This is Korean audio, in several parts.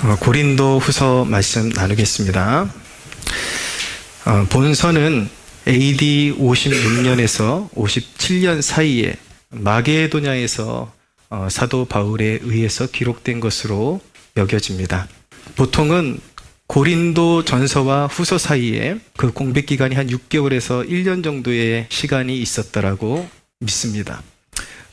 고린도 후서 말씀 나누겠습니다. 본서는 AD 56년에서 57년 사이에 마게도냐에서 사도 바울에 의해서 기록된 것으로 여겨집니다. 보통은 고린도 전서와 후서 사이에 그 공백 기간이 한 6개월에서 1년 정도의 시간이 있었다라고 믿습니다.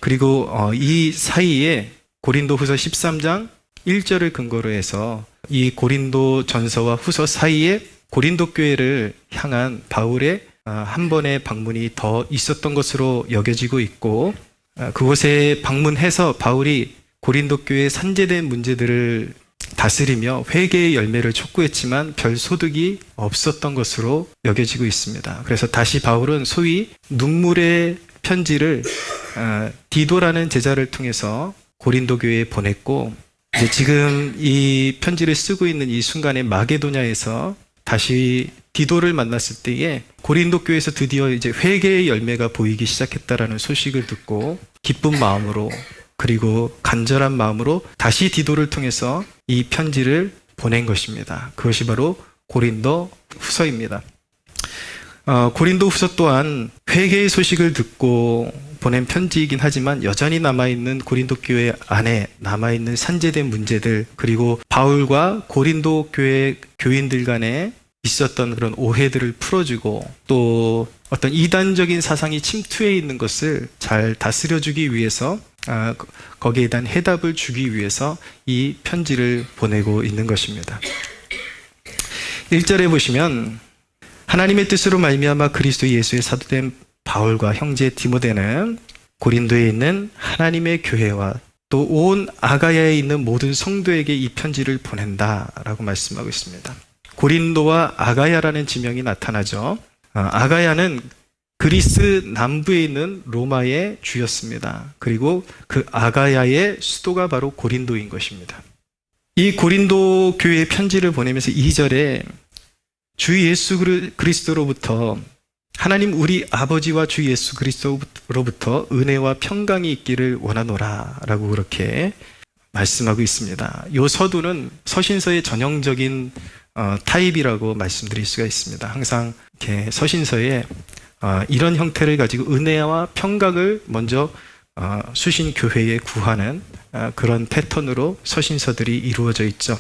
그리고 이 사이에 고린도 후서 13장 1절을 근거로 해서 이 고린도 전서와 후서 사이에 고린도 교회를 향한 바울의 한 번의 방문이 더 있었던 것으로 여겨지고 있고, 그곳에 방문해서 바울이 고린도 교회의 산재된 문제들을 다스리며 회개의 열매를 촉구했지만 별 소득이 없었던 것으로 여겨지고 있습니다. 그래서 다시 바울은 소위 눈물의 편지를 디도라는 제자를 통해서 고린도 교회에 보냈고, 이제 지금 이 편지를 쓰고 있는 이 순간에 마게도냐에서 다시 디도를 만났을 때에 고린도 교회에서 드디어 이제 회개의 열매가 보이기 시작했다라는 소식을 듣고 기쁜 마음으로, 그리고 간절한 마음으로 다시 디도를 통해서 이 편지를 보낸 것입니다. 그것이 바로 고린도 후서입니다. 고린도 후서 또한 회개의 소식을 듣고 보낸 편지이긴 하지만 여전히 남아있는 고린도 교회 안에 남아있는 산재된 문제들, 그리고 바울과 고린도 교회 교인들 간에 있었던 그런 오해들을 풀어주고, 또 어떤 이단적인 사상이 침투해 있는 것을 잘 다스려주기 위해서, 거기에 대한 해답을 주기 위해서 이 편지를 보내고 있는 것입니다. 1절에 보시면 하나님의 뜻으로 말미암아 그리스도 예수의 사도된 바울과 형제 디모데는 고린도에 있는 하나님의 교회와 또 온 아가야에 있는 모든 성도에게 이 편지를 보낸다라고 말씀하고 있습니다. 고린도와 아가야라는 지명이 나타나죠. 아가야는 그리스 남부에 있는 로마의 주였습니다. 그리고 그 아가야의 수도가 바로 고린도인 것입니다. 이 고린도 교회에 편지를 보내면서 2절에 주 예수 그리스도로부터, 하나님 우리 아버지와 주 예수 그리스도로부터 은혜와 평강이 있기를 원하노라 라고 그렇게 말씀하고 있습니다. 이 서두는 서신서의 전형적인 타입이라고 말씀드릴 수가 있습니다. 항상 이렇게 서신서에 이런 형태를 가지고 은혜와 평강을 먼저 수신 교회에 구하는 그런 패턴으로 서신서들이 이루어져 있죠.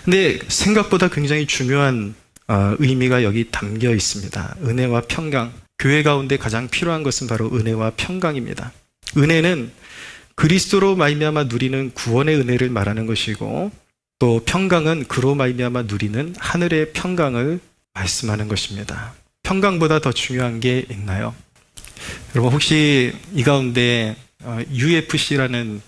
근데 생각보다 굉장히 중요한 의미가 여기 담겨 있습니다. 은혜와 평강. 교회 가운데 가장 필요한 것은 바로 은혜와 평강입니다. 은혜는 그리스도로 말미암아 누리는 구원의 은혜를 말하는 것이고, 또 평강은 그로 말미암아 누리는 하늘의 평강을 말씀하는 것입니다. 평강보다 더 중요한 게 있나요? 여러분 혹시 이 가운데 UFC라는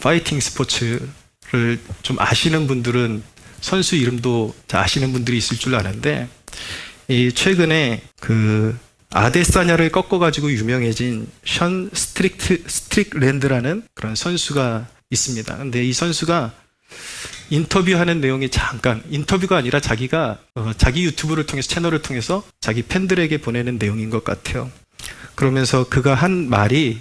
파이팅 스포츠를 좀 아시는 분들은 선수 이름도 아시는 분들이 있을 줄 아는데, 최근에 그 아데사냐를 꺾어가지고 유명해진 션 스트릭랜드라는 그런 선수가 있습니다. 근데 이 선수가 인터뷰하는 내용이 잠깐, 인터뷰가 아니라 자기가 자기 유튜브를 통해서, 채널을 통해서 자기 팬들에게 보내는 내용인 것 같아요. 그러면서 그가 한 말이,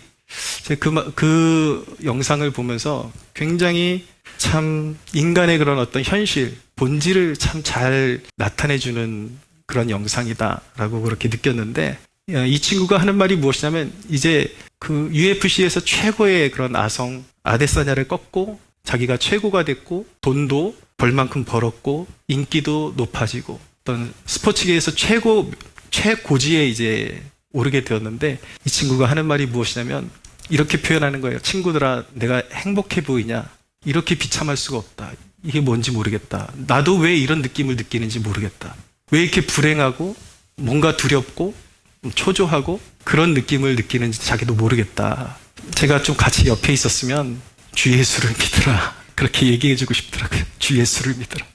그 영상을 보면서 굉장히 참 인간의 그런 어떤 현실, 본질을 참 잘 나타내주는 그런 영상이다라고 그렇게 느꼈는데, 이 친구가 하는 말이 무엇이냐면, 이제 그 UFC에서 최고의 그런 아성 아데사냐를 꺾고 자기가 최고가 됐고, 돈도 벌 만큼 벌었고, 인기도 높아지고, 어떤 스포츠계에서 최고지에 이제 오르게 되었는데, 이 친구가 하는 말이 무엇이냐면 이렇게 표현하는 거예요. 친구들아, 내가 행복해 보이냐? 이렇게 비참할 수가 없다. 이게 뭔지 모르겠다. 나도 왜 이런 느낌을 느끼는지 모르겠다. 왜 이렇게 불행하고 뭔가 두렵고 초조하고 그런 느낌을 느끼는지 자기도 모르겠다. 제가 좀 같이 옆에 있었으면 주 예수를 믿으라, 그렇게 얘기해주고 싶더라고요. 주 예수를 믿으라.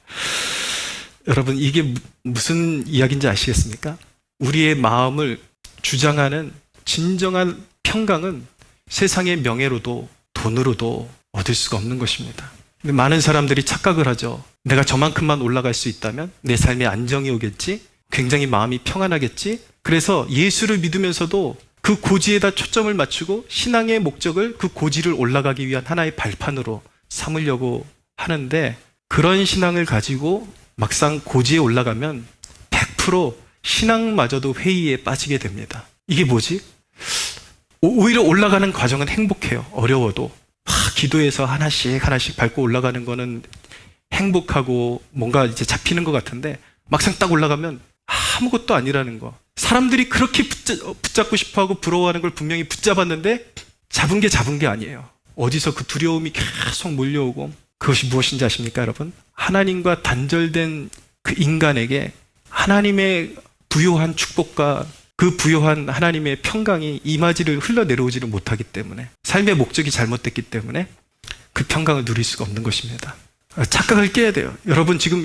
여러분, 이게 무슨 이야기인지 아시겠습니까? 우리의 마음을 주장하는 진정한 평강은 세상의 명예로도 돈으로도 얻을 수가 없는 것입니다. 근데 많은 사람들이 착각을 하죠. 내가 저만큼만 올라갈 수 있다면 내 삶에 안정이 오겠지? 굉장히 마음이 평안하겠지? 그래서 예수를 믿으면서도 그 고지에다 초점을 맞추고 신앙의 목적을 그 고지를 올라가기 위한 하나의 발판으로 삼으려고 하는데 그런 신앙을 가지고 막상 고지에 올라가면 100% 신앙마저도 회의에 빠지게 됩니다. 이게 뭐지? 오히려 올라가는 과정은 행복해요. 어려워도. 기도해서 하나씩 하나씩 밟고 올라가는 거는 행복하고 뭔가 이제 잡히는 것 같은데 막상 딱 올라가면 아무것도 아니라는 거. 사람들이 그렇게 붙잡고 싶어하고 부러워하는 걸 분명히 붙잡았는데 잡은 게 아니에요. 어디서 그 두려움이 계속 몰려오고 그것이 무엇인지 아십니까, 여러분? 하나님과 단절된 그 인간에게 하나님의 부요한 축복과 그 부요한 하나님의 평강이 임하지를 흘러내려오지를 못하기 때문에 삶의 목적이 잘못됐기 때문에 그 평강을 누릴 수가 없는 것입니다. 착각을 깨야 돼요. 여러분 지금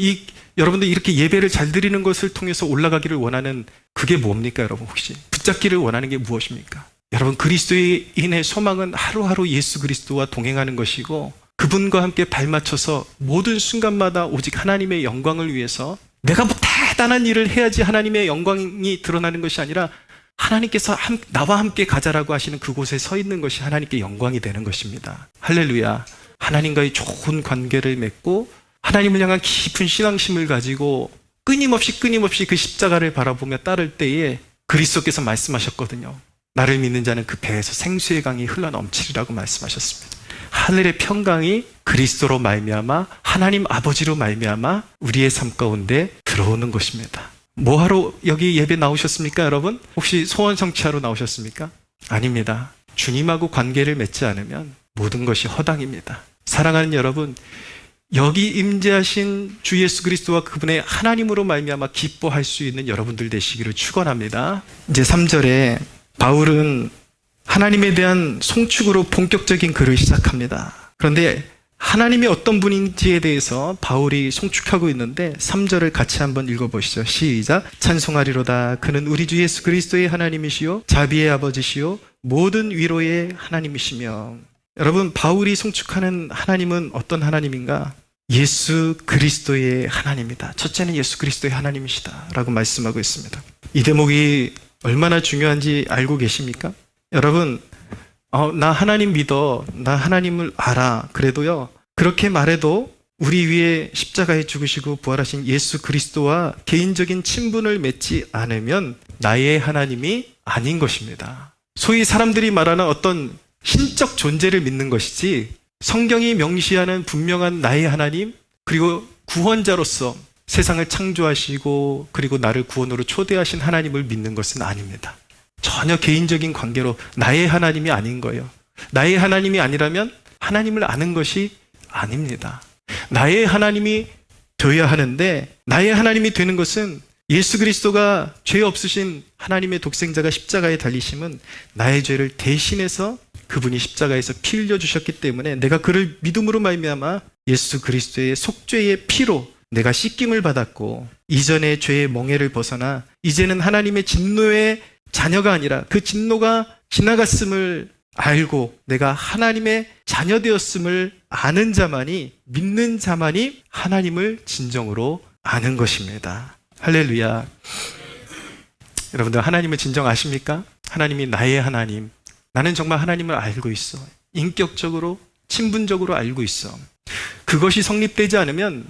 여러분들 이렇게 예배를 잘 드리는 것을 통해서 올라가기를 원하는 그게 뭡니까, 여러분? 혹시 붙잡기를 원하는 게 무엇입니까? 여러분 그리스도인의 소망은 하루하루 예수 그리스도와 동행하는 것이고 그분과 함께 발맞춰서 모든 순간마다 오직 하나님의 영광을 위해서 내가 뭐 대단한 일을 해야지 하나님의 영광이 드러나는 것이 아니라 하나님께서 나와 함께 가자라고 하시는 그곳에 서 있는 것이 하나님께 영광이 되는 것입니다. 할렐루야. 하나님과의 좋은 관계를 맺고 하나님을 향한 깊은 신앙심을 가지고 끊임없이 그 십자가를 바라보며 따를 때에 그리스도께서 말씀하셨거든요. 나를 믿는 자는 그 배에서 생수의 강이 흘러넘치리라고 말씀하셨습니다. 하늘의 평강이 그리스도로 말미암아 하나님 아버지로 말미암아 우리의 삶 가운데 들어오는 것입니다. 뭐하러 여기 예배 나오셨습니까, 여러분? 혹시 소원 성취하러 나오셨습니까? 아닙니다. 주님하고 관계를 맺지 않으면 모든 것이 허당입니다. 사랑하는 여러분, 여기 임재하신 주 예수 그리스도와 그분의 하나님으로 말미암아 기뻐할 수 있는 여러분들 되시기를 축원합니다. 이제 3절에 바울은 하나님에 대한 송축으로 본격적인 글을 시작합니다. 그런데 하나님이 어떤 분인지에 대해서 바울이 송축하고 있는데 3절을 같이 한번 읽어보시죠. 시작. 찬송하리로다. 그는 우리 주 예수 그리스도의 하나님이시요 자비의 아버지시요 모든 위로의 하나님이시며. 여러분 바울이 송축하는 하나님은 어떤 하나님인가? 예수 그리스도의 하나님이다. 첫째는 예수 그리스도의 하나님이시다 라고 말씀하고 있습니다. 이 대목이 얼마나 중요한지 알고 계십니까? 여러분 나 하나님 믿어, 나 하나님을 알아. 그래도요 그렇게 말해도 우리 위에 십자가에 죽으시고 부활하신 예수 그리스도와 개인적인 친분을 맺지 않으면 나의 하나님이 아닌 것입니다. 소위 사람들이 말하는 어떤 신적 존재를 믿는 것이지 성경이 명시하는 분명한 나의 하나님 그리고 구원자로서 세상을 창조하시고 그리고 나를 구원으로 초대하신 하나님을 믿는 것은 아닙니다. 전혀 개인적인 관계로 나의 하나님이 아닌 거예요. 나의 하나님이 아니라면 하나님을 아는 것이 아닙니다. 나의 하나님이 되어야 하는데 나의 하나님이 되는 것은 예수 그리스도가 죄 없으신 하나님의 독생자가 십자가에 달리심은 나의 죄를 대신해서 그분이 십자가에서 피 흘려 주셨기 때문에 내가 그를 믿음으로 말미암아 예수 그리스도의 속죄의 피로 내가 씻김을 받았고 이전의 죄의 멍에를 벗어나 이제는 하나님의 진노의 자녀가 아니라 그 진노가 지나갔음을 알고 내가 하나님의 자녀 되었음을 아는 자만이 믿는 자만이 하나님을 진정으로 아는 것입니다. 할렐루야. 여러분들 하나님을 진정 아십니까? 하나님이 나의 하나님. 나는 정말 하나님을 알고 있어. 인격적으로 친분적으로 알고 있어. 그것이 성립되지 않으면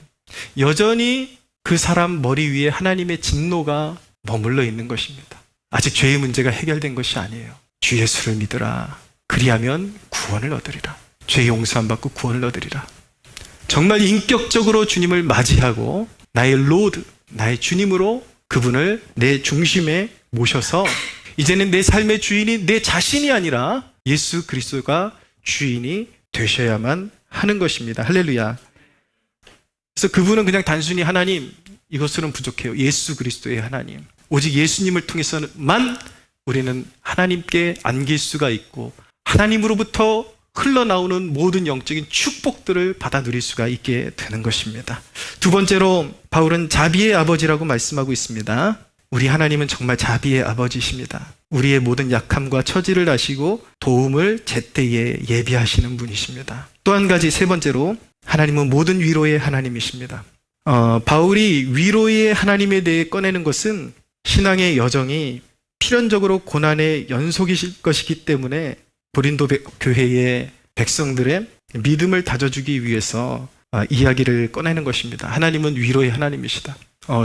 여전히 그 사람 머리 위에 하나님의 진노가 머물러 있는 것입니다. 아직 죄의 문제가 해결된 것이 아니에요. 주 예수를 믿으라. 그리하면 구원을 얻으리라. 죄 용서함 받고 구원을 얻으리라. 정말 인격적으로 주님을 맞이하고 나의 로드, 나의 주님으로 그분을 내 중심에 모셔서 이제는 내 삶의 주인이 내 자신이 아니라 예수 그리스도가 주인이 되셔야만 하는 것입니다. 할렐루야. 그래서 그분은 그냥 단순히 하나님, 이것으로는 부족해요. 예수 그리스도의 하나님. 오직 예수님을 통해서만 우리는 하나님께 안길 수가 있고 하나님으로부터 흘러나오는 모든 영적인 축복들을 받아 누릴 수가 있게 되는 것입니다. 두 번째로 바울은 자비의 아버지라고 말씀하고 있습니다. 우리 하나님은 정말 자비의 아버지십니다. 우리의 모든 약함과 처지를 아시고 도움을 제때에 예비하시는 분이십니다. 또 한 가지 세 번째로 하나님은 모든 위로의 하나님이십니다. 바울이 위로의 하나님에 대해 꺼내는 것은 신앙의 여정이 필연적으로 고난의 연속이실 것이기 때문에 고린도 교회의 백성들의 믿음을 다져주기 위해서 이야기를 꺼내는 것입니다. 하나님은 위로의 하나님이시다.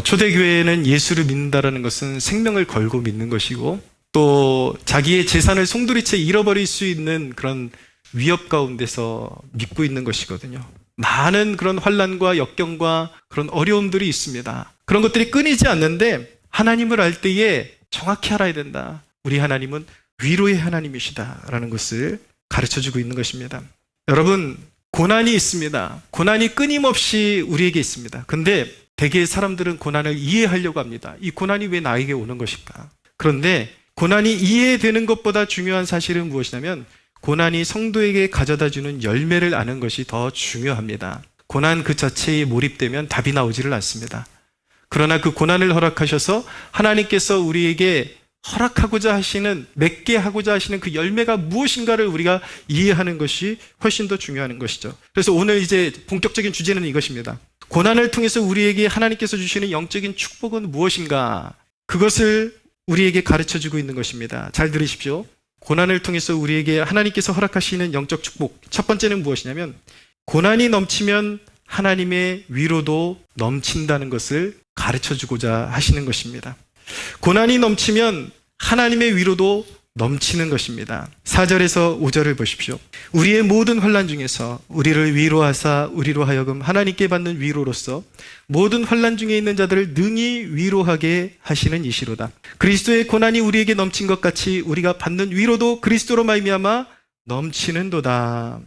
초대교회는 예수를 믿는다라는 것은 생명을 걸고 믿는 것이고, 또 자기의 재산을 송두리째 잃어버릴 수 있는 그런 위협 가운데서 믿고 있는 것이거든요. 많은 그런 환난과 역경과 그런 어려움들이 있습니다. 그런 것들이 끊이지 않는데 하나님을 알 때에 정확히 알아야 된다. 우리 하나님은 위로의 하나님이시다라는 것을 가르쳐주고 있는 것입니다. 여러분, 고난이 있습니다. 고난이 끊임없이 우리에게 있습니다. 근데 대개 사람들은 고난을 이해하려고 합니다. 이 고난이 왜 나에게 오는 것일까? 그런데 고난이 이해되는 것보다 중요한 사실은 무엇이냐면, 고난이 성도에게 가져다주는 열매를 아는 것이 더 중요합니다. 고난 그 자체에 몰입되면 답이 나오지를 않습니다. 그러나 그 고난을 허락하셔서 하나님께서 우리에게 허락하고자 하시는, 맺게 하고자 하시는 그 열매가 무엇인가를 우리가 이해하는 것이 훨씬 더 중요한 것이죠. 그래서 오늘 이제 본격적인 주제는 이것입니다. 고난을 통해서 우리에게 하나님께서 주시는 영적인 축복은 무엇인가? 그것을 우리에게 가르쳐주고 있는 것입니다. 잘 들으십시오. 고난을 통해서 우리에게 하나님께서 허락하시는 영적 축복, 첫 번째는 무엇이냐면, 고난이 넘치면 하나님의 위로도 넘친다는 것을 가르쳐주고자 하시는 것입니다. 고난이 넘치면 하나님의 위로도 넘치는 것입니다. 4절에서 5절을 보십시오. 우리의 모든 환난 중에서 우리를 위로하사 우리로 하여금 하나님께 받는 위로로서 모든 환난 중에 있는 자들을 능히 위로하게 하시는 이시로다. 그리스도의 고난이 우리에게 넘친 것 같이 우리가 받는 위로도 그리스도로 말미암아 넘치는도다.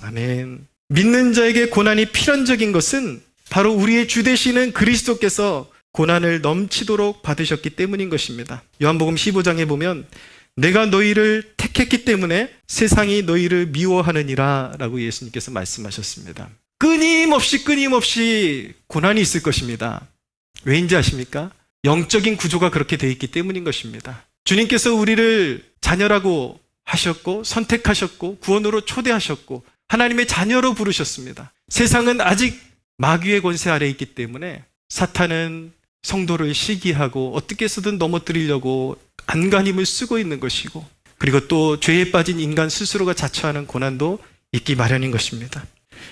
아멘. 믿는 자에게 고난이 필연적인 것은 바로 우리의 주 되시는 그리스도께서 고난을 넘치도록 받으셨기 때문인 것입니다. 요한복음 15장에 보면 내가 너희를 택했기 때문에 세상이 너희를 미워하느니라 라고 예수님께서 말씀하셨습니다. 끊임없이 고난이 있을 것입니다. 왜인지 아십니까? 영적인 구조가 그렇게 되어 있기 때문인 것입니다. 주님께서 우리를 자녀라고 하셨고 선택하셨고 구원으로 초대하셨고 하나님의 자녀로 부르셨습니다. 세상은 아직 마귀의 권세 아래에 있기 때문에 사탄은 성도를 시기하고 어떻게 해서든 넘어뜨리려고 안간힘을 쓰고 있는 것이고, 그리고 또 죄에 빠진 인간 스스로가 자처하는 고난도 있기 마련인 것입니다.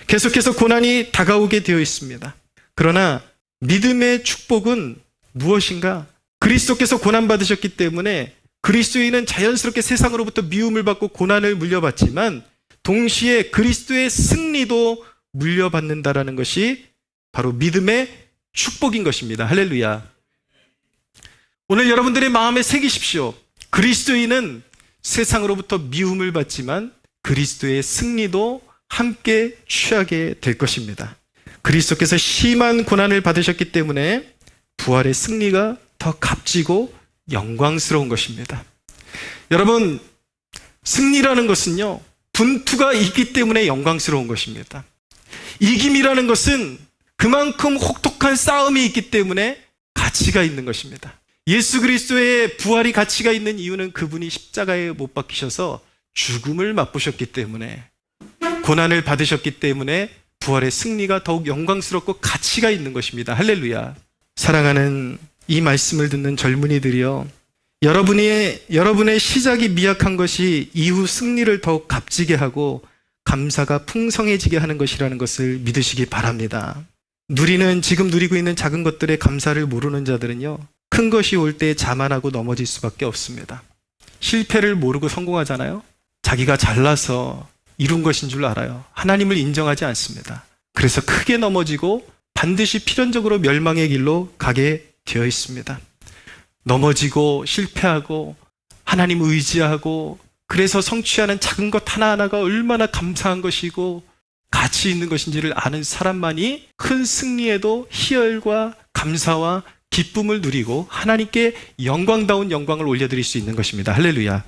계속해서 고난이 다가오게 되어 있습니다. 그러나 믿음의 축복은 무엇인가? 그리스도께서 고난받으셨기 때문에 그리스도인은 자연스럽게 세상으로부터 미움을 받고 고난을 물려받지만 동시에 그리스도의 승리도 물려받는다라는 것이 바로 믿음의 축복인 것입니다. 할렐루야. 오늘 여러분들의 마음에 새기십시오. 그리스도인은 세상으로부터 미움을 받지만 그리스도의 승리도 함께 취하게 될 것입니다. 그리스도께서 심한 고난을 받으셨기 때문에 부활의 승리가 더 값지고 영광스러운 것입니다. 여러분, 승리라는 것은요, 분투가 있기 때문에 영광스러운 것입니다. 이김이라는 것은 그만큼 혹독한 싸움이 있기 때문에 가치가 있는 것입니다. 예수 그리스도의 부활이 가치가 있는 이유는 그분이 십자가에 못 박히셔서 죽음을 맛보셨기 때문에, 고난을 받으셨기 때문에 부활의 승리가 더욱 영광스럽고 가치가 있는 것입니다. 할렐루야. 사랑하는 이 말씀을 듣는 젊은이들이여, 여러분의 시작이 미약한 것이 이후 승리를 더욱 값지게 하고 감사가 풍성해지게 하는 것이라는 것을 믿으시기 바랍니다. 지금 누리고 있는 작은 것들의 감사를 모르는 자들은요, 큰 것이 올 때 자만하고 넘어질 수밖에 없습니다. 실패를 모르고 성공하잖아요. 자기가 잘나서 이룬 것인 줄 알아요. 하나님을 인정하지 않습니다. 그래서 크게 넘어지고 반드시 필연적으로 멸망의 길로 가게 되어 있습니다. 넘어지고 실패하고 하나님 의지하고, 그래서 성취하는 작은 것 하나하나가 얼마나 감사한 것이고 가치 있는 것인지를 아는 사람만이 큰 승리에도 희열과 감사와 기쁨을 누리고 하나님께 영광다운 영광을 올려드릴 수 있는 것입니다. 할렐루야.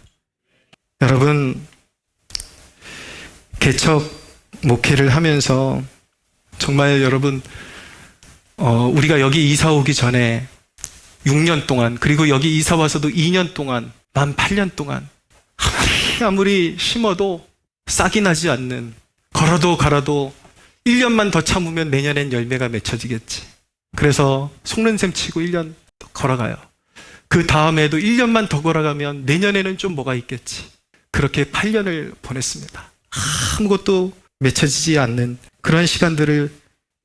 여러분, 개척 목회를 하면서 정말 여러분, 우리가 여기 이사 오기 전에 6년 동안, 그리고 여기 이사 와서도 2년 동안, 만 8년 동안 아무리 심어도 싹이 나지 않는, 갈아도 1년만 더 참으면 내년엔 열매가 맺혀지겠지. 그래서 속는 셈 치고 1년 더 걸어가요. 그 다음에도 1년만 더 걸어가면 내년에는 좀 뭐가 있겠지. 그렇게 8년을 보냈습니다. 아무것도 맺혀지지 않는 그런 시간들을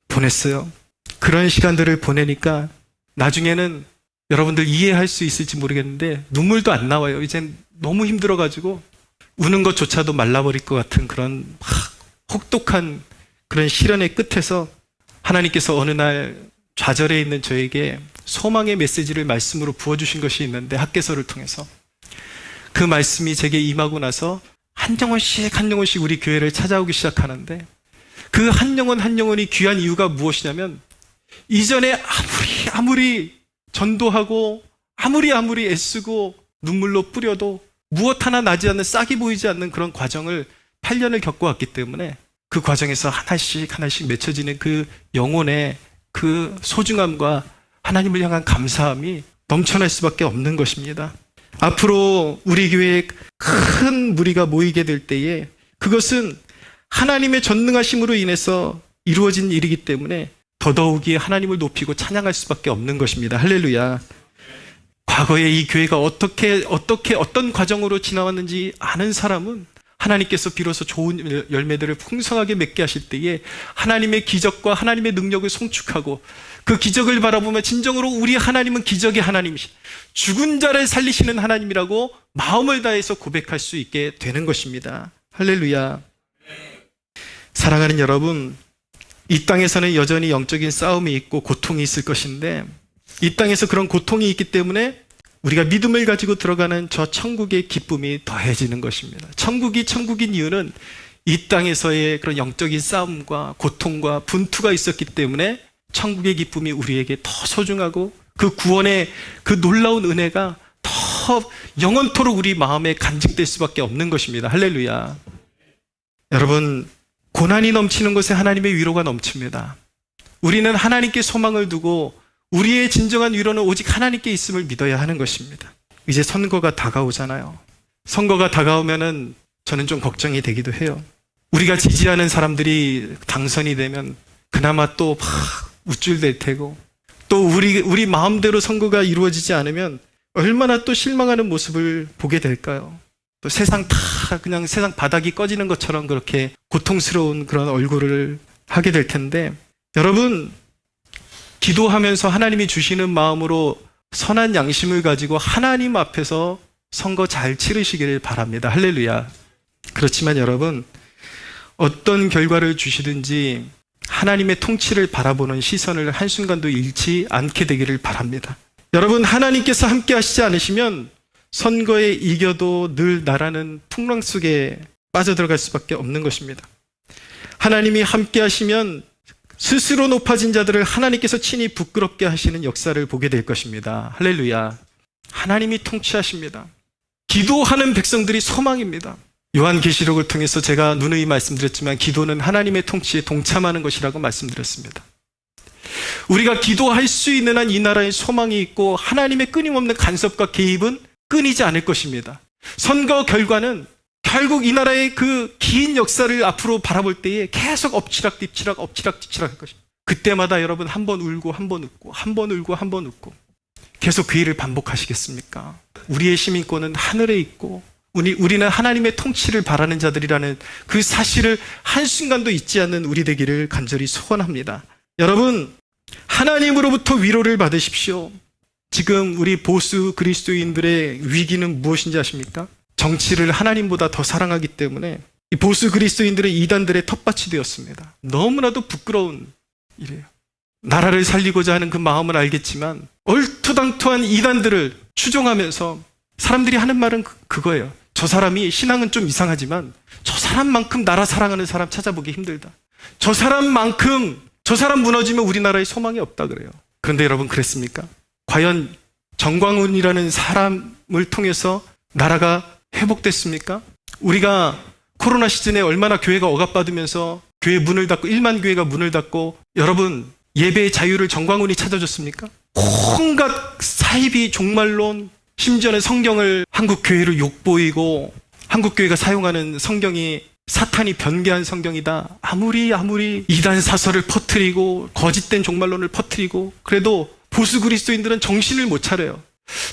보냈어요. 그런 시간들을 보내니까 나중에는 여러분들 이해할 수 있을지 모르겠는데 눈물도 안 나와요. 이젠 너무 힘들어가지고 우는 것조차도 말라버릴 것 같은 그런 막 혹독한 그런 시련의 끝에서 하나님께서 어느 날 좌절해 있는 저에게 소망의 메시지를 말씀으로 부어주신 것이 있는데, 학개서를 통해서 그 말씀이 제게 임하고 나서 한 영혼씩 우리 교회를 찾아오기 시작하는데, 그 한 영혼 한 영혼이 귀한 이유가 무엇이냐면, 이전에 아무리 전도하고 아무리 애쓰고 눈물로 뿌려도 무엇 하나 나지 않는, 싹이 보이지 않는 그런 과정을 8년을 겪어왔기 때문에 그 과정에서 하나씩 맺혀지는 그 영혼의 그 소중함과 하나님을 향한 감사함이 넘쳐날 수밖에 없는 것입니다. 앞으로 우리 교회에 큰 무리가 모이게 될 때에 그것은 하나님의 전능하심으로 인해서 이루어진 일이기 때문에 더더욱이 하나님을 높이고 찬양할 수밖에 없는 것입니다. 할렐루야. 과거에 이 교회가 어떤 과정으로 지나왔는지 아는 사람은 하나님께서 비로소 좋은 열매들을 풍성하게 맺게 하실 때에 하나님의 기적과 하나님의 능력을 송축하고 그 기적을 바라보며 진정으로 우리 하나님은 기적의 하나님이시, 죽은 자를 살리시는 하나님이라고 마음을 다해서 고백할 수 있게 되는 것입니다. 할렐루야. 사랑하는 여러분, 이 땅에서는 여전히 영적인 싸움이 있고 고통이 있을 것인데, 이 땅에서 그런 고통이 있기 때문에 우리가 믿음을 가지고 들어가는 저 천국의 기쁨이 더해지는 것입니다. 천국이 천국인 이유는 이 땅에서의 그런 영적인 싸움과 고통과 분투가 있었기 때문에 천국의 기쁨이 우리에게 더 소중하고 그 구원의 그 놀라운 은혜가 더 영원토록 우리 마음에 간직될 수밖에 없는 것입니다. 할렐루야. 여러분, 고난이 넘치는 곳에 하나님의 위로가 넘칩니다. 우리는 하나님께 소망을 두고 우리의 진정한 위로는 오직 하나님께 있음을 믿어야 하는 것입니다. 이제 선거가 다가오잖아요. 선거가 다가오면은 저는 좀 걱정이 되기도 해요. 우리가 지지하는 사람들이 당선이 되면 그나마 또 막 우쭐댈 테고, 또 우리 마음대로 선거가 이루어지지 않으면 얼마나 또 실망하는 모습을 보게 될까요? 또 세상 바닥이 꺼지는 것처럼 그렇게 고통스러운 그런 얼굴을 하게 될 텐데, 여러분, 기도하면서 하나님이 주시는 마음으로 선한 양심을 가지고 하나님 앞에서 선거 잘 치르시기를 바랍니다. 할렐루야. 그렇지만 여러분, 어떤 결과를 주시든지 하나님의 통치를 바라보는 시선을 한순간도 잃지 않게 되기를 바랍니다. 여러분, 하나님께서 함께 하시지 않으시면 선거에 이겨도 늘 나라는 풍랑 속에 빠져들어갈 수밖에 없는 것입니다. 하나님이 함께 하시면 스스로 높아진 자들을 하나님께서 친히 부끄럽게 하시는 역사를 보게 될 것입니다. 할렐루야. 하나님이 통치하십니다. 기도하는 백성들이 소망입니다. 요한계시록을 통해서 제가 누누이 말씀드렸지만 기도는 하나님의 통치에 동참하는 것이라고 말씀드렸습니다. 우리가 기도할 수 있는 한 이 나라에 소망이 있고 하나님의 끊임없는 간섭과 개입은 끊이지 않을 것입니다. 선거 결과는 결국 이 나라의 그 긴 역사를 앞으로 바라볼 때에 계속 엎치락뒤치락 할 것입니다. 그때마다 여러분 한 번 울고 한 번 웃고 한 번 울고 한 번 웃고 계속 그 일을 반복하시겠습니까? 우리의 시민권은 하늘에 있고 우리는 하나님의 통치를 바라는 자들이라는 그 사실을 한순간도 잊지 않는 우리 되기를 간절히 소원합니다. 여러분, 하나님으로부터 위로를 받으십시오. 지금 우리 보수 그리스도인들의 위기는 무엇인지 아십니까? 정치를 하나님보다 더 사랑하기 때문에 이 보수 그리스도인들의 이단들의 텃밭이 되었습니다. 너무나도 부끄러운 일이에요. 나라를 살리고자 하는 그 마음을 알겠지만 얼토당토한 이단들을 추종하면서 사람들이 하는 말은 그거예요. 저 사람이 신앙은 좀 이상하지만 저 사람만큼 나라 사랑하는 사람 찾아보기 힘들다. 저 사람 무너지면 우리나라에 소망이 없다 그래요. 그런데 여러분, 그랬습니까? 과연 정광훈이라는 사람을 통해서 나라가 회복됐습니까? 우리가 코로나 시즌에 얼마나 교회가 억압받으면서 교회 문을 닫고 1만 교회가 문을 닫고, 여러분, 예배의 자유를 정광훈이 찾아줬습니까? 온갖 사이비 종말론, 심지어는 성경을 한국 교회를 욕보이고 한국 교회가 사용하는 성경이 사탄이 변개한 성경이다. 아무리 이단 사설을 퍼뜨리고 거짓된 종말론을 퍼뜨리고 그래도 보수 그리스도인들은 정신을 못 차려요.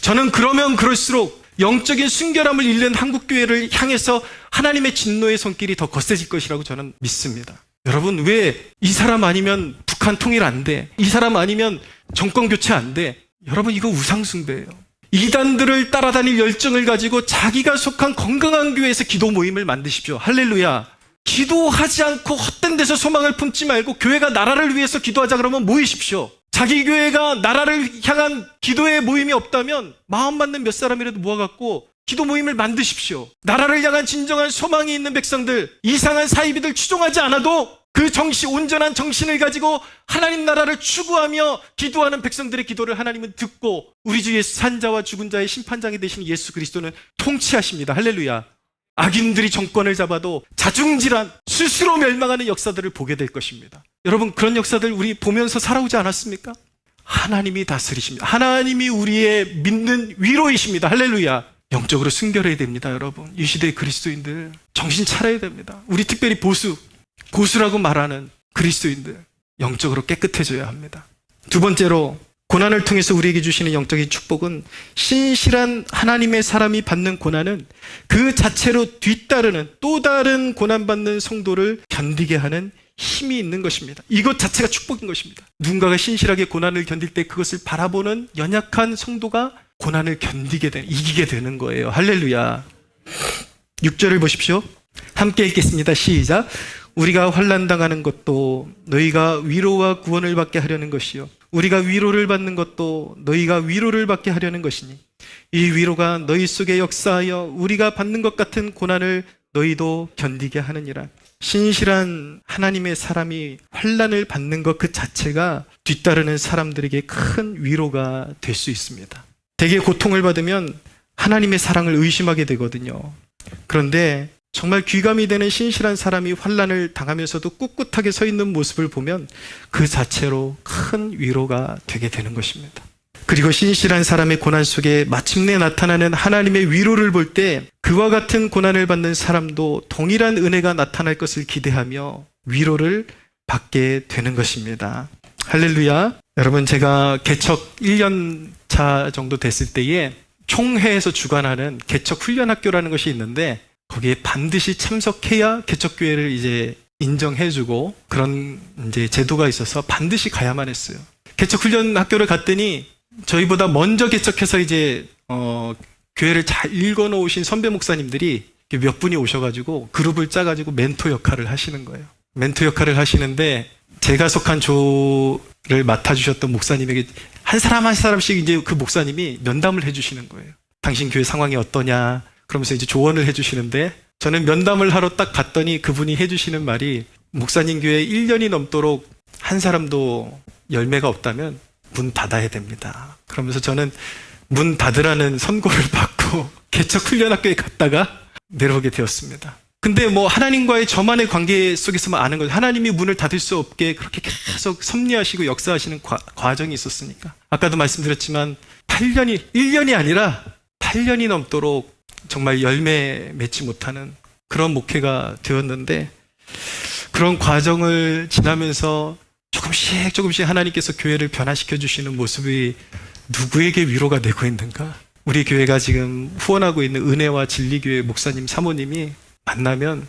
저는 그러면 그럴수록 영적인 순결함을 잃는 한국교회를 향해서 하나님의 진노의 손길이 더 거세질 것이라고 저는 믿습니다. 여러분, 왜 이 사람 아니면 북한 통일 안 돼? 이 사람 아니면 정권 교체 안 돼? 여러분, 이거 우상숭배예요. 이단들을 따라다닐 열정을 가지고 자기가 속한 건강한 교회에서 기도 모임을 만드십시오. 할렐루야. 기도하지 않고 헛된 데서 소망을 품지 말고 교회가 나라를 위해서 기도하자 그러면 모이십시오. 자기 교회가 나라를 향한 기도의 모임이 없다면 마음 맞는 몇 사람이라도 모아갖고 기도 모임을 만드십시오. 나라를 향한 진정한 소망이 있는 백성들, 이상한 사이비들 추종하지 않아도 그 온전한 정신을 가지고 하나님 나라를 추구하며 기도하는 백성들의 기도를 하나님은 듣고 우리 주 예수 산자와 죽은 자의 심판장이 되신 예수 그리스도는 통치하십니다. 할렐루야. 악인들이 정권을 잡아도 자중질환, 스스로 멸망하는 역사들을 보게 될 것입니다. 여러분, 그런 역사들 우리 보면서 살아오지 않았습니까? 하나님이 다스리십니다. 하나님이 우리의 믿는 위로이십니다. 할렐루야. 영적으로 순결해야 됩니다. 여러분, 이 시대의 그리스도인들 정신 차려야 됩니다. 우리 특별히 고수라고 말하는 그리스도인들 영적으로 깨끗해져야 합니다. 두 번째로, 고난을 통해서 우리에게 주시는 영적인 축복은 신실한 하나님의 사람이 받는 고난은 그 자체로 뒤따르는 또 다른 고난받는 성도를 견디게 하는 힘이 있는 것입니다. 이것 자체가 축복인 것입니다. 누군가가 신실하게 고난을 견딜 때 그것을 바라보는 연약한 성도가 고난을 이기게 되는 거예요. 할렐루야. 6절을 보십시오. 함께 읽겠습니다. 시작. 우리가 환난당하는 것도 너희가 위로와 구원을 받게 하려는 것이요 우리가 위로를 받는 것도 너희가 위로를 받게 하려는 것이니 이 위로가 너희 속에 역사하여 우리가 받는 것 같은 고난을 너희도 견디게 하느니라. 신실한 하나님의 사람이 환난을 받는 것 그 자체가 뒤따르는 사람들에게 큰 위로가 될 수 있습니다. 대개 고통을 받으면 하나님의 사랑을 의심하게 되거든요. 그런데 정말 귀감이 되는 신실한 사람이 환난을 당하면서도 꿋꿋하게 서 있는 모습을 보면 그 자체로 큰 위로가 되게 되는 것입니다. 그리고 신실한 사람의 고난 속에 마침내 나타나는 하나님의 위로를 볼 때 그와 같은 고난을 받는 사람도 동일한 은혜가 나타날 것을 기대하며 위로를 받게 되는 것입니다. 할렐루야. 여러분, 제가 개척 1년 차 정도 됐을 때에 총회에서 주관하는 개척 훈련학교라는 것이 있는데 거기에 반드시 참석해야 개척교회를 이제 인정해주고 그런 이제 제도가 있어서 반드시 가야만 했어요. 개척훈련학교를 갔더니 저희보다 먼저 개척해서 이제 교회를 잘 읽어놓으신 선배 목사님들이 몇 분이 오셔가지고 그룹을 짜가지고 멘토 역할을 하시는 거예요. 멘토 역할을 하시는데 제가 속한 조를 맡아주셨던 목사님에게 한 사람 한 사람씩 이제 그 목사님이 면담을 해주시는 거예요. 당신 교회 상황이 어떠냐? 그러면서 이제 조언을 해주시는데 저는 면담을 하러 딱 갔더니 그분이 해주시는 말이 목사님 교회 1년이 넘도록 한 사람도 열매가 없다면 문 닫아야 됩니다. 그러면서 저는 문 닫으라는 선고를 받고 개척훈련학교에 갔다가 내려오게 되었습니다. 근데 뭐 하나님과의 저만의 관계 속에서만 아는 거죠. 하나님이 문을 닫을 수 없게 그렇게 계속 섭리하시고 역사하시는 과정이 있었으니까. 아까도 말씀드렸지만 1년이 아니라 8년이 넘도록 정말 열매 맺지 못하는 그런 목회가 되었는데 그런 과정을 지나면서 조금씩 하나님께서 교회를 변화시켜 주시는 모습이 누구에게 위로가 되고 있는가? 우리 교회가 지금 후원하고 있는 은혜와 진리교회 목사님 사모님이 만나면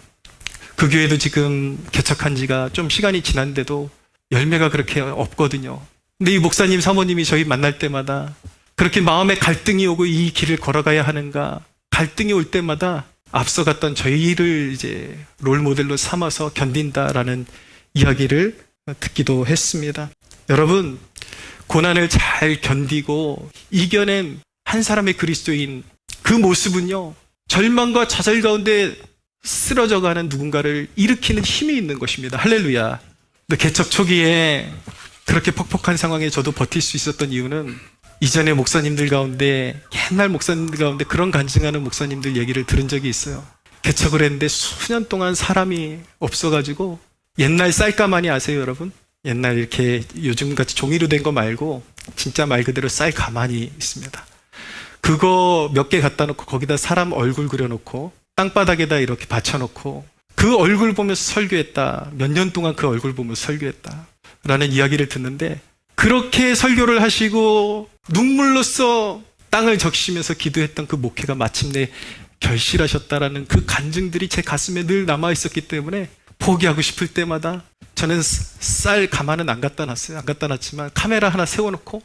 그 교회도 지금 개척한 지가 좀 시간이 지났는데도 열매가 그렇게 없거든요. 근데 이 목사님 사모님이 저희 만날 때마다 그렇게 마음에 갈등이 오고 이 길을 걸어가야 하는가, 갈등이 올 때마다 앞서갔던 저희를 이제 롤 모델로 삼아서 견딘다라는 이야기를 듣기도 했습니다. 여러분, 고난을 잘 견디고 이겨낸 한 사람의 그리스도인 그 모습은요, 절망과 좌절 가운데 쓰러져가는 누군가를 일으키는 힘이 있는 것입니다. 할렐루야. 근데 개척 초기에 그렇게 퍽퍽한 상황에 저도 버틸 수 있었던 이유는 이전에 목사님들 가운데, 옛날 목사님들 가운데 그런 간증하는 목사님들 얘기를 들은 적이 있어요. 개척을 했는데 수년 동안 사람이 없어가지고, 옛날 쌀가마니 아세요, 여러분? 옛날 이렇게 요즘같이 종이로 된 거 말고 진짜 말 그대로 쌀가마니 있습니다. 그거 몇 개 갖다 놓고 거기다 사람 얼굴 그려놓고 땅바닥에다 이렇게 받쳐놓고 그 얼굴 보면서 설교했다. 몇 년 동안 그 얼굴 보면서 설교했다. 라는 이야기를 듣는데, 그렇게 설교를 하시고 눈물로써 땅을 적시면서 기도했던 그 목회가 마침내 결실하셨다라는 그 간증들이 제 가슴에 늘 남아있었기 때문에 포기하고 싶을 때마다 저는 쌀 가마는 안 갖다 놨어요. 안 갖다 놨지만 카메라 하나 세워놓고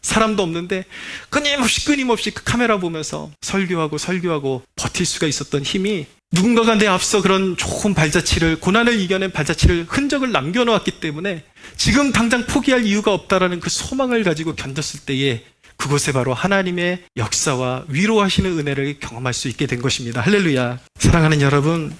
사람도 없는데 끊임없이 그 카메라 보면서 설교하고 버틸 수가 있었던 힘이, 누군가가 내 앞서 그런 좋은 발자취를, 고난을 이겨낸 발자취를, 흔적을 남겨놓았기 때문에 지금 당장 포기할 이유가 없다라는 그 소망을 가지고 견뎠을 때에 그곳에 바로 하나님의 역사와 위로하시는 은혜를 경험할 수 있게 된 것입니다. 할렐루야. 사랑하는 여러분,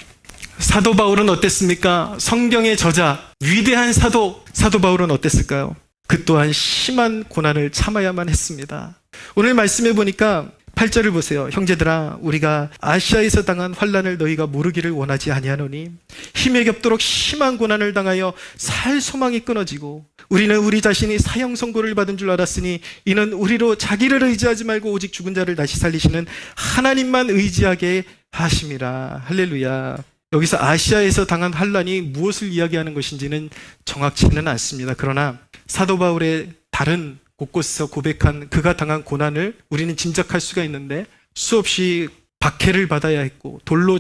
사도 바울은 어땠습니까? 성경의 저자, 위대한 사도 바울은 어땠을까요? 그 또한 심한 고난을 참아야만 했습니다. 오늘 말씀해 보니까 8절을 보세요. 형제들아, 우리가 아시아에서 당한 환난을 너희가 모르기를 원하지 아니하노니 힘에 겹도록 심한 고난을 당하여 살 소망이 끊어지고 우리는 우리 자신이 사형 선고를 받은 줄 알았으니 이는 우리로 자기를 의지하지 말고 오직 죽은 자를 다시 살리시는 하나님만 의지하게 하심이라. 할렐루야. 여기서 아시아에서 당한 환난이 무엇을 이야기하는 것인지는 정확치는 않습니다. 그러나 사도 바울의 다른 곳곳에서 고백한 그가 당한 고난을 우리는 짐작할 수가 있는데, 수없이 박해를 받아야 했고, 돌로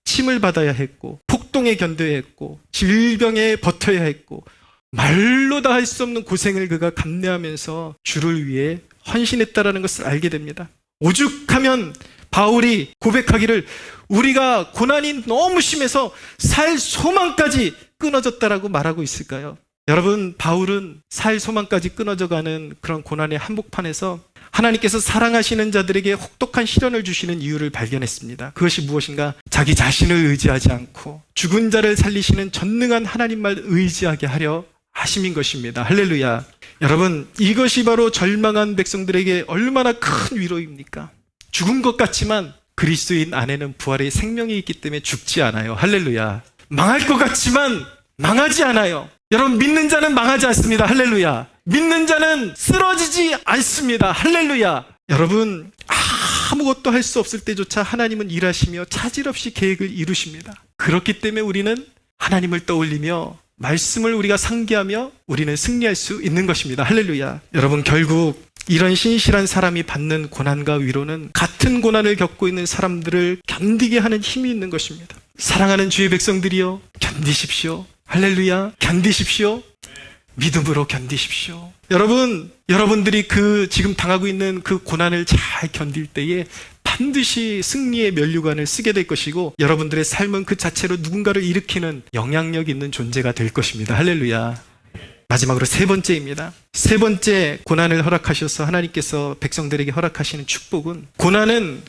침을 받아야 했고, 폭동에 견뎌야 했고, 질병에 버텨야 했고, 말로 다 할 수 없는 고생을 그가 감내하면서 주를 위해 헌신했다라는 것을 알게 됩니다. 오죽하면 바울이 고백하기를 우리가 고난이 너무 심해서 살 소망까지 끊어졌다라고 말하고 있을까요? 여러분, 바울은 살 소망까지 끊어져가는 그런 고난의 한복판에서 하나님께서 사랑하시는 자들에게 혹독한 시련을 주시는 이유를 발견했습니다. 그것이 무엇인가? 자기 자신을 의지하지 않고 죽은 자를 살리시는 전능한 하나님만 의지하게 하려 하심인 것입니다. 할렐루야. 여러분, 이것이 바로 절망한 백성들에게 얼마나 큰 위로입니까? 죽은 것 같지만 그리스도인 안에는 부활의 생명이 있기 때문에 죽지 않아요. 할렐루야. 망할 것 같지만 망하지 않아요. 여러분, 믿는 자는 망하지 않습니다. 할렐루야. 믿는 자는 쓰러지지 않습니다. 할렐루야. 여러분, 아무것도 할 수 없을 때조차 하나님은 일하시며 차질 없이 계획을 이루십니다. 그렇기 때문에 우리는 하나님을 떠올리며 말씀을 우리가 상기하며 우리는 승리할 수 있는 것입니다. 할렐루야. 여러분, 결국 이런 신실한 사람이 받는 고난과 위로는 같은 고난을 겪고 있는 사람들을 견디게 하는 힘이 있는 것입니다. 사랑하는 주의 백성들이여, 견디십시오. 할렐루야. 견디십시오. 믿음으로 견디십시오. 여러분들이 지금 당하고 있는 그 고난을 잘 견딜 때에 반드시 승리의 면류관을 쓰게 될 것이고, 여러분들의 삶은 그 자체로 누군가를 일으키는 영향력 있는 존재가 될 것입니다. 할렐루야. 마지막으로 세 번째입니다. 세 번째 고난을 허락하셔서 하나님께서 백성들에게 허락하시는 축복은,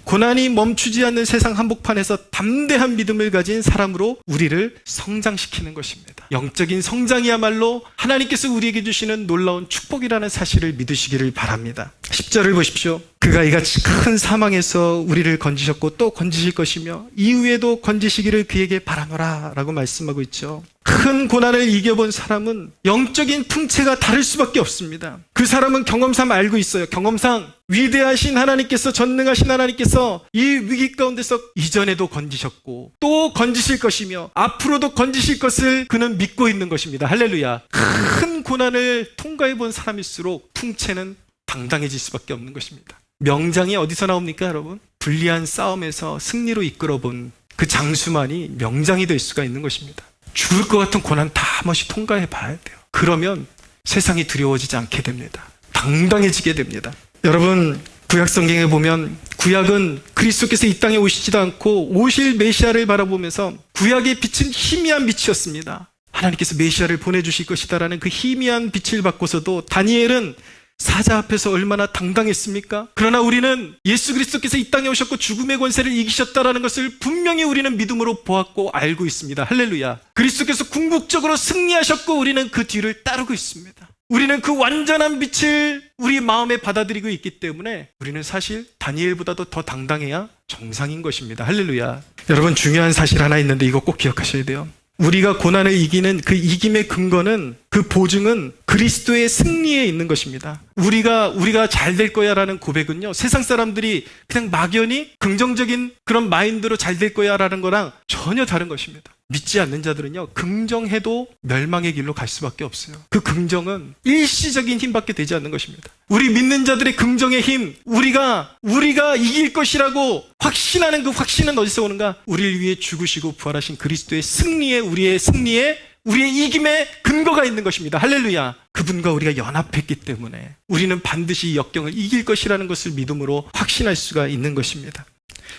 고난이 멈추지 않는 세상 한복판에서 담대한 믿음을 가진 사람으로 우리를 성장시키는 것입니다. 영적인 성장이야말로 하나님께서 우리에게 주시는 놀라운 축복이라는 사실을 믿으시기를 바랍니다. 10절을 보십시오. 그가 이같이 큰 사망에서 우리를 건지셨고 또 건지실 것이며 이후에도 건지시기를 그에게 바라노라 라고 말씀하고 있죠. 큰 고난을 이겨본 사람은 영적인 풍채가 다를 수밖에 없습니다. 그 사람은 경험상 알고 있어요. 경험상 위대하신 하나님께서, 전능하신 하나님께서 이 위기 가운데서 이전에도 건지셨고 또 건지실 것이며 앞으로도 건지실 것을 그는 믿고 있는 것입니다. 할렐루야. 큰 고난을 통과해본 사람일수록 풍채는 당당해질 수밖에 없는 것입니다. 명장이 어디서 나옵니까, 여러분? 불리한 싸움에서 승리로 이끌어본 그 장수만이 명장이 될 수가 있는 것입니다. 죽을 것 같은 고난 다 한 번씩 통과해 봐야 돼요. 그러면 세상이 두려워지지 않게 됩니다. 당당해지게 됩니다. 여러분, 구약 성경에 보면 구약은 그리스도께서 이 땅에 오시지도 않고 오실 메시아를 바라보면서 구약의 빛은 희미한 빛이었습니다. 하나님께서 메시아를 보내주실 것이다라는 그 희미한 빛을 받고서도 다니엘은 사자 앞에서 얼마나 당당했습니까? 그러나 우리는 예수 그리스도께서 이 땅에 오셨고 죽음의 권세를 이기셨다라는 것을 분명히 우리는 믿음으로 보았고 알고 있습니다. 할렐루야. 그리스도께서 궁극적으로 승리하셨고 우리는 그 뒤를 따르고 있습니다. 우리는 그 완전한 빛을 우리 마음에 받아들이고 있기 때문에 우리는 사실 다니엘보다도 더 당당해야 정상인 것입니다. 할렐루야. 여러분, 중요한 사실 하나 있는데 이거 꼭 기억하셔야 돼요. 우리가 고난을 이기는 그 이김의 근거는 그 보증은 그리스도의 승리에 있는 것입니다. 우리가 잘 될 거야 라는 고백은요, 세상 사람들이 그냥 막연히 긍정적인 그런 마인드로 잘 될 거야 라는 거랑 전혀 다른 것입니다. 믿지 않는 자들은요, 긍정해도 멸망의 길로 갈 수밖에 없어요. 그 긍정은 일시적인 힘밖에 되지 않는 것입니다. 우리 믿는 자들의 긍정의 힘, 우리가 이길 것이라고 확신하는 그 확신은 어디서 오는가? 우리를 위해 죽으시고 부활하신 그리스도의 승리에, 우리의 이김에 근거가 있는 것입니다. 할렐루야. 그분과 우리가 연합했기 때문에 우리는 반드시 이 역경을 이길 것이라는 것을 믿음으로 확신할 수가 있는 것입니다.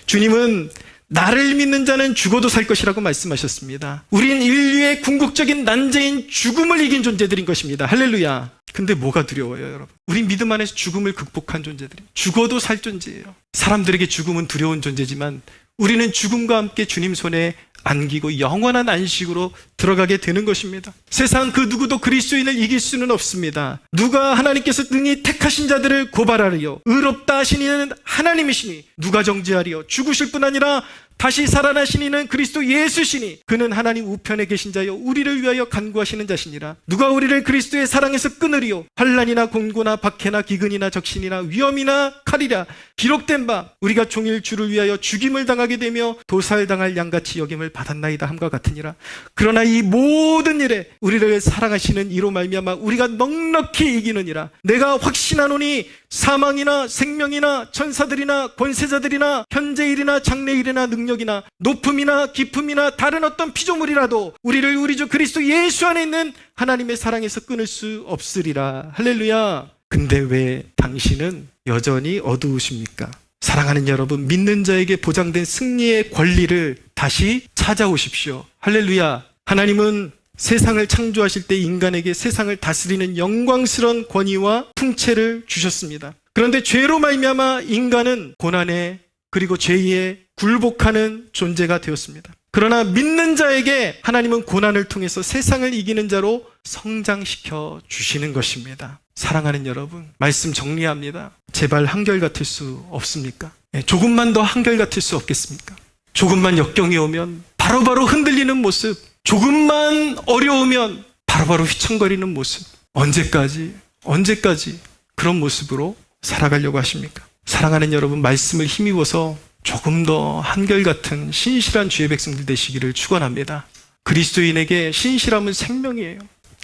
주님은 나를 믿는 자는 죽어도 살 것이라고 말씀하셨습니다. 우린 인류의 궁극적인 난제인 죽음을 이긴 존재들인 것입니다. 할렐루야. 근데 뭐가 두려워요, 여러분? 우리 믿음 안에서 죽음을 극복한 존재들이 죽어도 살 존재예요. 사람들에게 죽음은 두려운 존재지만 우리는 죽음과 함께 주님 손에 안기고 영원한 안식으로 들어가게 되는 것입니다. 세상 그 누구도 그리스도인을 이길 수는 없습니다. 누가 하나님께서 능히 택하신 자들을 고발하리요? 의롭다 하신 이는 하나님이시니 누가 정죄하리요? 죽으실 뿐 아니라 다시 살아나신 이는 그리스도 예수시니 그는 하나님 우편에 계신 자요 우리를 위하여 간구하시는 자시니라. 누가 우리를 그리스도의 사랑에서 끊으리요? 환난이나 공고나 박해나 기근이나 적신이나 위험이나 칼이라. 기록된 바 우리가 종일 주를 위하여 죽임을 당하게 되며 도살당할 양같이 여김을 받았나이다 함과 같으니라. 그러나 이 모든 일에 우리를 사랑하시는 이로 말미암아 우리가 넉넉히 이기느니라. 내가 확신하노니 사망이나 생명이나 천사들이나 권세자들이나 현재일이나 장래일이나 능력이나 높음이나 깊음이나 다른 어떤 피조물이라도 우리를 우리 주 그리스도 예수 안에 있는 하나님의 사랑에서 끊을 수 없으리라. 할렐루야. 근데 왜 당신은 여전히 어두우십니까? 사랑하는 여러분, 믿는 자에게 보장된 승리의 권리를 다시 찾아오십시오. 할렐루야. 하나님은 세상을 창조하실 때 인간에게 세상을 다스리는 영광스러운 권위와 풍채를 주셨습니다. 그런데 죄로 말미암아 인간은 고난에 그리고 죄에 굴복하는 존재가 되었습니다. 그러나 믿는 자에게 하나님은 고난을 통해서 세상을 이기는 자로 성장시켜 주시는 것입니다. 사랑하는 여러분, 말씀 정리합니다. 제발 한결같을 수 없습니까? 조금만 더 한결같을 수 없겠습니까? 조금만 역경이 오면 바로바로 흔들리는 모습, 조금만 어려우면 바로바로 휘청거리는 모습, 언제까지 그런 모습으로 살아가려고 하십니까? 사랑하는 여러분, 말씀을 힘입어서 조금 더 한결같은 신실한 주의 백성들 되시기를 축원합니다. 그리스도인에게 신실함은 생명이에요.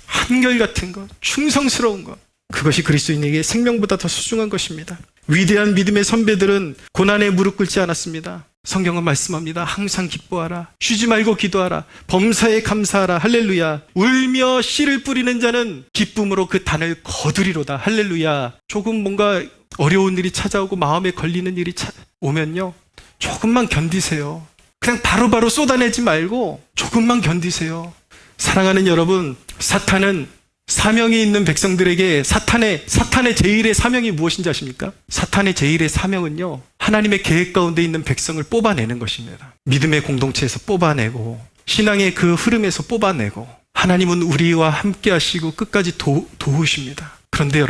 한결같은 것, 충성스러운 것, 그것이 그리스도인에게 생명보다 더 소중한 것입니다. 위대한 믿음의 선배들은 고난에 무릎 꿇지 않았습니다. 성경은 말씀합니다. 항상 기뻐하라, 쉬지 말고 기도하라, 범사에 감사하라. 할렐루야. 울며 씨를 뿌리는 자는 기쁨으로 그 단을 거두리로다. 할렐루야. 조금 뭔가 어려운 일이 찾아오고 마음에 걸리는 일이 오면요, 조금만 견디세요. 그냥 바로바로 쏟아내지 말고 조금만 견디세요. 사랑하는 여러분, 사탄은 사명이 있는 백성들에게 사탄의 제1의 사명이 무엇인지 아십니까? 사탄의 제1의 사명은요, 하나님의 계획 가운데 있는 백성을 뽑아내는 것입니다. 믿음의 공동체에서 뽑아내고 신앙의 그 흐름에서 뽑아내고, 하나님은 우리와 함께 하시고 끝까지 도우십니다. 그런데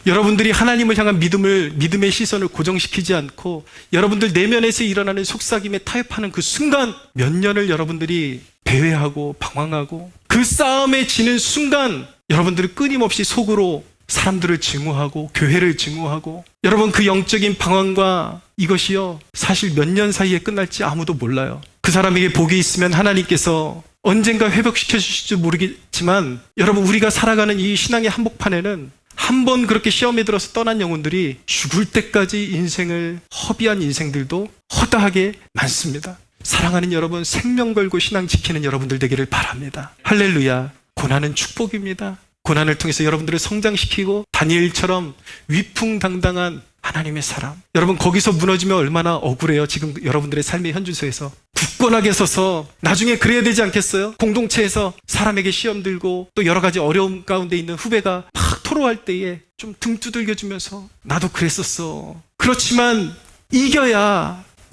여러분들이 하나님을 향한 믿음의 시선을 고정시키지 않고 여러분들 내면에서 일어나는 속삭임에 타협하는 그 순간, 몇 년을 여러분들이 배회하고 방황하고 그 싸움에 지는 순간 여러분들은 끊임없이 속으로 사람들을 증오하고 교회를 증오하고, 여러분 그 영적인 방황과 이것이요, 사실 몇 년 사이에 끝날지 아무도 몰라요. 그 사람에게 복이 있으면 하나님께서 언젠가 회복시켜 주실지 모르겠지만, 여러분 우리가 살아가는 이 신앙의 한복판에는 한 번 그렇게 시험에 들어서 떠난 영혼들이 죽을 때까지 인생을 허비한 인생들도 허다하게 많습니다. 사랑하는 여러분, 생명 걸고 신앙 지키는 여러분들 되기를 바랍니다. 할렐루야. 고난은 축복입니다. 고난을 통해서 여러분들을 성장시키고 다니엘처럼 위풍당당한 하나님의 사람, 여러분 거기서 무너지면 얼마나 억울해요. 지금 여러분들의 삶의 현주소에서 굳건하게 서서 나중에 그래야 되지 않겠어요? 공동체에서 사람에게 시험 들고 또 여러 가지 어려움 가운데 있는 후배가 막 토로할 때에 좀 등 두들겨주면서 나도 그랬었어. 그렇지만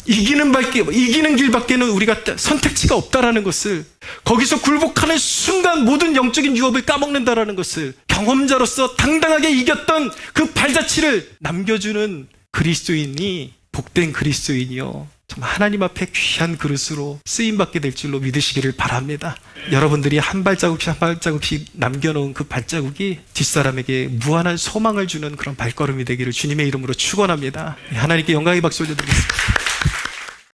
이기는 길밖에는 우리가 선택지가 없다라는 것을, 거기서 굴복하는 순간 모든 영적인 유업을 까먹는다라는 것을 경험자로서 당당하게 이겼던 그 발자취를 남겨주는 그리스도인이 복된 그리스도인이요, 정말 하나님 앞에 귀한 그릇으로 쓰임받게 될 줄로 믿으시기를 바랍니다. 여러분들이 한 발자국씩 한 발자국씩 남겨놓은 그 발자국이 뒷사람에게 무한한 소망을 주는 그런 발걸음이 되기를 주님의 이름으로 축원합니다. 하나님께 영광의 박수 올려드리겠습니다.